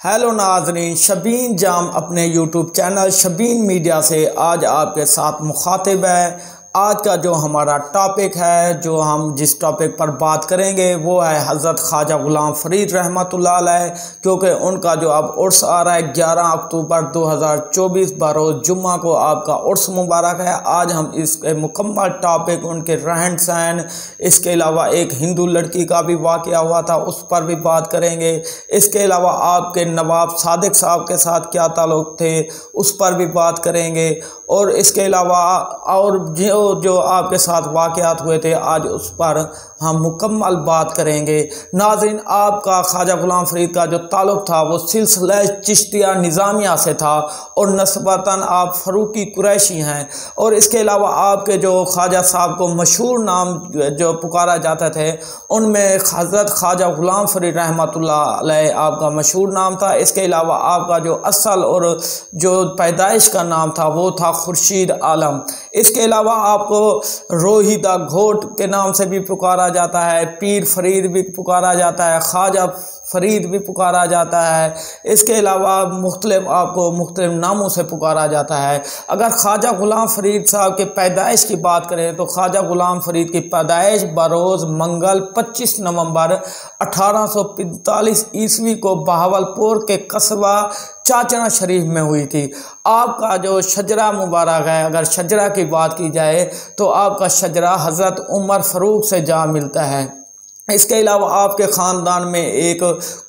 Hello नाजरीन, शबीन जाम अपने YouTube channel शबीन media से आज आपके साथ मुखातिब है। आज का जो हमारा टॉपिक है, जो हम जिस टॉपिक पर बात करेंगे वो है हज़रत ख्वाजा ग़ुलाम फ़रीद रहमतुल्लाह अलैह, क्योंकि उनका जो अब उर्स आ रहा है 11 अक्टूबर 2024 बरोज़ जुम्मा को आपका उर्स मुबारक है। आज हम इसके मुकम्मल टॉपिक, उनके रहन सहन, इसके अलावा एक हिंदू लड़की का भी वाक़या हुआ था उस पर भी बात करेंगे। इसके अलावा आपके नवाब सादिक साहब के साथ क्या ताल्लुक़ थे उस पर भी बात करेंगे। और इसके अलावा और जो आपके साथ वाक़यात हुए थे आज उस पर हम मुकम्मल बात करेंगे। नाज़रीन, आपका ख्वाजा ग़ुलाम फ़रीद का जो ताल्लुक़ था वो सिलसिला चिश्तिया निज़ामिया से था और नस्बतन आप फ़रूकी कुरैशी हैं। और इसके अलावा आपके जो ख्वाजा साहब को मशहूर नाम जो पुकारा जाता थे उनमें हज़रत ख्वाजा ग़ुलाम फ़रीद रहमतुल्लाह अलैह आपका मशहूर नाम था। इसके अलावा आपका जो असल और जो पैदाइश का नाम था वो था खुर्शीद आलम। इसके अलावा आपको रोहिदा घोट के नाम से भी पुकारा जाता है, पीर फरीद भी पुकारा जाता है, ख्वाजा फ़रीद भी पुकारा जाता है। इसके अलावा आपको मुख्तलिफ नामों से पुकारा जाता है। अगर ख्वाजा ग़ुलाम फ़रीद साहब के पैदाइश की बात करें तो ख्वाजा ग़ुलाम फ़रीद की पैदाइश बरोज़ मंगल 25 नवंबर 1845 ईस्वी को बहावलपुर के कस्बा चाचना शरीफ में हुई थी। आपका जो शजरा मुबारक है, अगर शजरा की बात की जाए तो आपका शजरा हज़रत उमर फ़ारूक से जा मिलता है। इसके अलावा आपके ख़ानदान में एक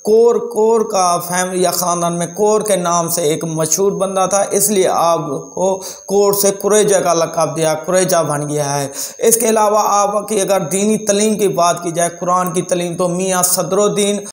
कोर का फैमिली या ख़ानदान में कोर के नाम से एक मशहूर बंदा था, इसलिए आपको कोर से कुरैजा का लक़ब दिया, कुरैजा बन गया है। इसके अलावा आपकी अगर दीनी तलीम की बात की जाए, कुरान की तलीम, तो मियाँ सदरुद्दीन।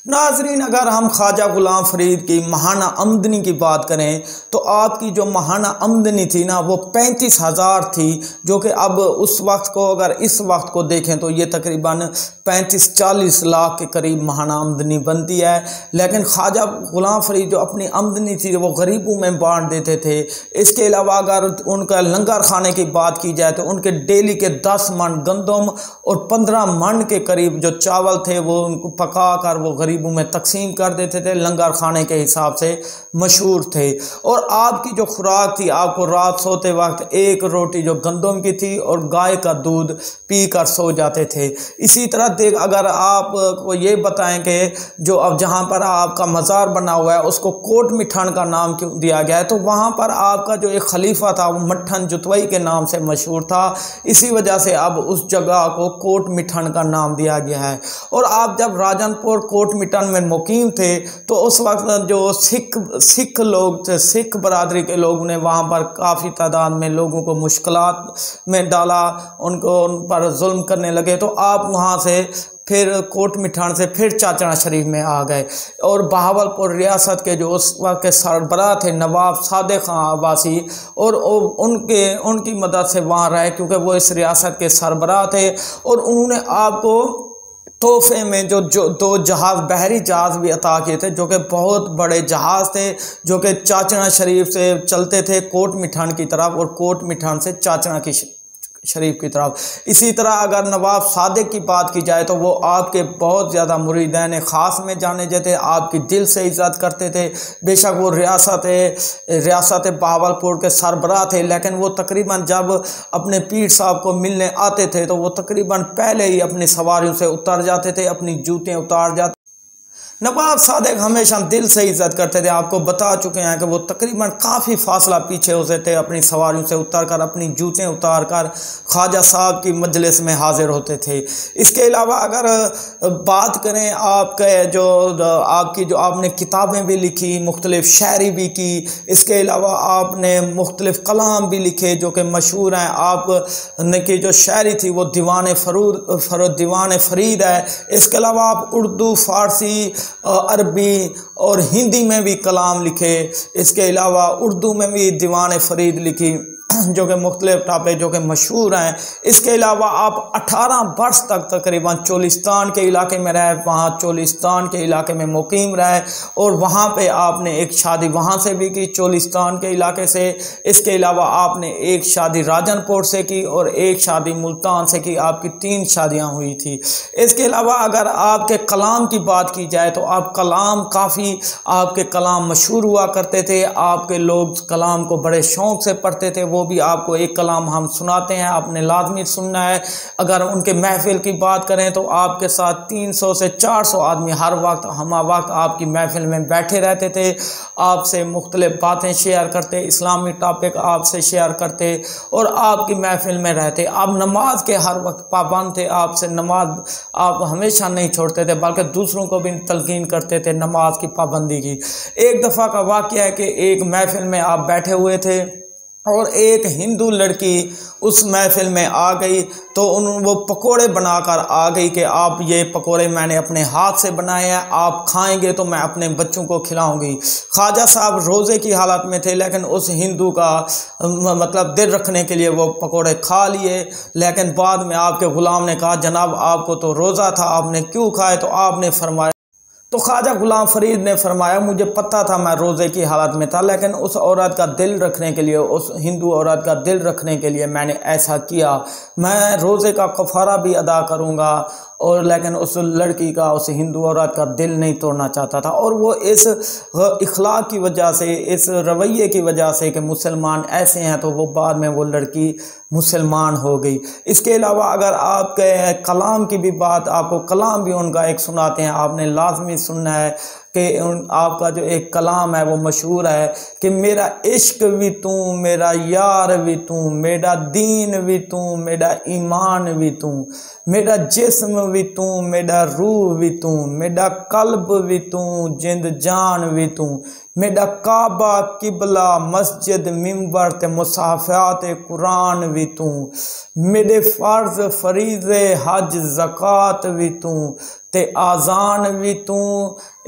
नाजरीन, अगर हम ख्वाजा ग़ुलाम फ़रीद की माहाना आमदनी की बात करें तो आपकी जो माहाना आमदनी थी ना वो 35,000 थी, जो कि अब उस वक्त को अगर इस वक्त को देखें तो ये तकरीबन 35-40 लाख के करीब माहाना आमदनी बनती है। लेकिन ख्वाजा ग़ुलाम फ़रीद जो अपनी आमदनी थी वो गरीबों में बांट देते थे। इसके अलावा अगर उनका लंगर खाने की बात की जाए तो उनके डेली के 10 मन गंदम और 15 मन के करीब जो चावल थे वो उनको पका कर वो गरीबों में तकसीम कर देते थे। लंगर खाने के हिसाब से मशहूर थे। और आपकी जो खुराक थी, आपको रात सोते वक्त एक रोटी जो गंदम की थी और गाय का दूध पी कर सो जाते थे। इसी तरह अगर आप को ये बताएं कि जो अब जहाँ पर आपका मज़ार बना हुआ है उसको कोट मिठान का नाम क्यों दिया गया है, तो वहाँ पर आपका जो एक खलीफा था वो मट्ठन जुतवई के नाम से मशहूर था, इसी वजह से अब उस जगह को कोट मिठान का नाम दिया गया है। और आप जब राजनपुर कोट मिठान में मुकीम थे तो उस वक्त जो सिख लोग थे, सिख बरादरी के लोग ने वहाँ पर काफ़ी तादाद में लोगों को मुश्किलात में डाला, उन पर जुल्म करने लगे। तो आप वहाँ से फिर कोट मिठान से फिर चाचना शरीफ में आ गए और बहावलपुर रियासत के जो उस वक्त के सरबराह थे नवाब सादिक खां अब्बासी, और उनकी मदद से वहाँ रहे, क्योंकि वो इस रियासत के सरबराह थे। और उन्होंने आपको तोहफे में जो 2 जहाज़, बहरी जहाज़ भी अता किए थे, जो कि बहुत बड़े जहाज़ थे, जो कि चाचना शरीफ से चलते थे कोट मिठान की तरफ और कोट मिठान से चाचना की शरीफ की तरफ। इसी तरह अगर नवाब सादिक की बात की जाए तो वो आपके बहुत ज़्यादा मुरीदान ख़ास में जाने जाते, आपकी दिल से इज़्ज़त करते थे। बेशक वो रियासत बहावलपुर के सरबराह थे, लेकिन वो तकरीबन जब अपने पीर साहब को मिलने आते थे तो वो तकरीबन पहले ही अपनी सवारियों से उतर जाते थे, अपनी जूतियाँ उतार जाते। नवाब सादिक हमेशा दिल से इज़्ज़त करते थे। आपको बता चुके हैं कि वो तकरीबन काफ़ी फासला पीछे होते थे, अपनी सवारियों से उतरकर अपनी जूतें उतार कर ख्वाजा साहब की मजलिस में हाजिर होते थे। इसके अलावा अगर बात करें आपकी जो आपने किताबें भी लिखी, मुख्तलिफ शायरी भी की, इसके अलावा आपने मुख्तलिफ कलाम भी लिखे जो कि मशहूर हैं। आपने की जो शायरी थी वो दीवान फ़रीद है। इसके अलावा आप उर्दू, फ़ारसी, अरबी और हिंदी में भी कलाम लिखे। इसके अलावा उर्दू में भी दीवान फ़रीद लिखी। जो कि मुख्तलिफ टॉपिक जो कि मशहूर हैं। इसके अलावा आप 18 वर्ष तक तकरीबन चोलिस्तान के इलाके में रहे, वहाँ चोलिस्तान के इलाके में मुकीम रहे और वहाँ पे आपने एक शादी वहाँ से भी की, चोलिस्तान के इलाके से। इसके अलावा आपने एक शादी राजनपुर से की और एक शादी मुल्तान से की। आपकी 3 शादियाँ हुई थी। इसके अलावा अगर आपके कलाम की बात की जाए तो आप कलाम काफ़ी आपके कलाम मशहूर हुआ करते थे। आपके लोग कलाम को बड़े शौक़ से पढ़ते थे। वो भी आपको एक कलाम हम सुनाते हैं, आपने लाजमी सुनना है। अगर उनके महफिल की बात करें तो आपके साथ 300 से 400 आदमी हर वक्त हमा वक्त आपकी महफिल में बैठे रहते थे, आपसे मुख्तलिफ बातें शेयर करते, इस्लामी टॉपिक आपसे शेयर करते और आपकी महफिल में रहते। आप नमाज के हर वक्त पाबंद थे, आपसे नमाज आप हमेशा नहीं छोड़ते थे, बल्कि दूसरों को भी तलकीन करते थे नमाज की पाबंदी की। एक दफ़ा का वाक़या है कि एक महफिल में आप बैठे हुए थे और एक हिंदू लड़की उस महफिल में आ गई, तो वो पकोड़े बनाकर आ गई कि आप ये पकोड़े मैंने अपने हाथ से बनाए हैं, आप खाएंगे तो मैं अपने बच्चों को खिलाऊंगी। ख्वाजा साहब रोज़े की हालत में थे, लेकिन उस हिंदू का मतलब दिल रखने के लिए वो पकोड़े खा लिए। लेकिन बाद में आपके ग़ुलाम ने कहा, जनाब आपको तो रोज़ा था, आपने क्यों खाए? तो आपने फरमाया, तो ख्वाजा गुलाम फरीद ने फरमाया, मुझे पता था मैं रोज़े की हालत में था, लेकिन उस औरत का दिल रखने के लिए, उस हिंदू औरत का दिल रखने के लिए मैंने ऐसा किया। मैं रोज़े का कफ़ारा भी अदा करूँगा और लेकिन उस लड़की का, उस हिंदू औरत का दिल नहीं तोड़ना चाहता था। और वो इस इखलाक की वजह से, इस रवैये की वजह से कि मुसलमान ऐसे हैं, तो वो बाद में वो लड़की मुसलमान हो गई। इसके अलावा अगर आपके कलाम की भी बात, आपको कलाम भी उनका एक सुनाते हैं, आपने लाजमी सुनना है कि आपका जो एक कलाम है वो मशहूर है कि मेरा इश्क भी तू, मेरा यार भी तू, मेरा दीन भी तू, मेरा ईमान भी तू, मेरा जिस्म भी तू, मेरा रूह भी तू, मेरा कल्ब भी तू, जिंद जान भी तू, मेरा काबा किबला मस्जिद मिंबर ते मुसाफ़ात कुरान भी तू, मेरे फ़र्ज़ फरीज़े हज ज़कात भी तू, ते आज़ान भी तू।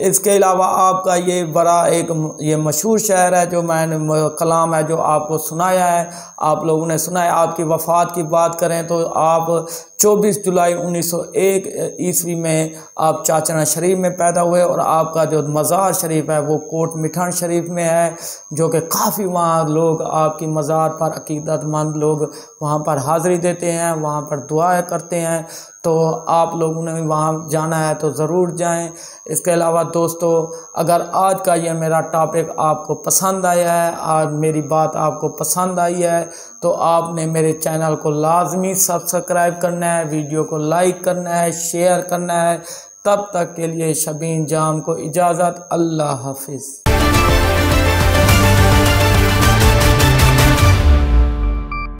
इसके अलावा आपका ये बड़ा एक ये मशहूर शहर है जो मैंने कलाम है जो आपको सुनाया है, आप लोगों ने सुना है। आपकी वफ़ात की बात करें तो आप 24 जुलाई 1901 ईस्वी में आप चाचना शरीफ में पैदा हुए और आपका जो मज़ार शरीफ है वो कोट मिठान शरीफ में है, जो कि काफ़ी वहाँ लोग आपकी मज़ार पर अकीदतमंद लोग वहाँ पर हाज़िरी देते हैं, वहाँ पर दुआएं करते हैं। तो आप लोगों ने वहाँ जाना है तो ज़रूर जाएं। इसके अलावा दोस्तों, अगर आज का ये मेरा टॉपिक आपको पसंद आया है, आज मेरी बात आपको पसंद आई है, तो आपने मेरे चैनल को लाजमी सब्सक्राइब करना है, वीडियो को लाइक करना है, शेयर करना है। तब तक के लिए शबीन जाम को इजाज़त। अल्लाह हाफिज़।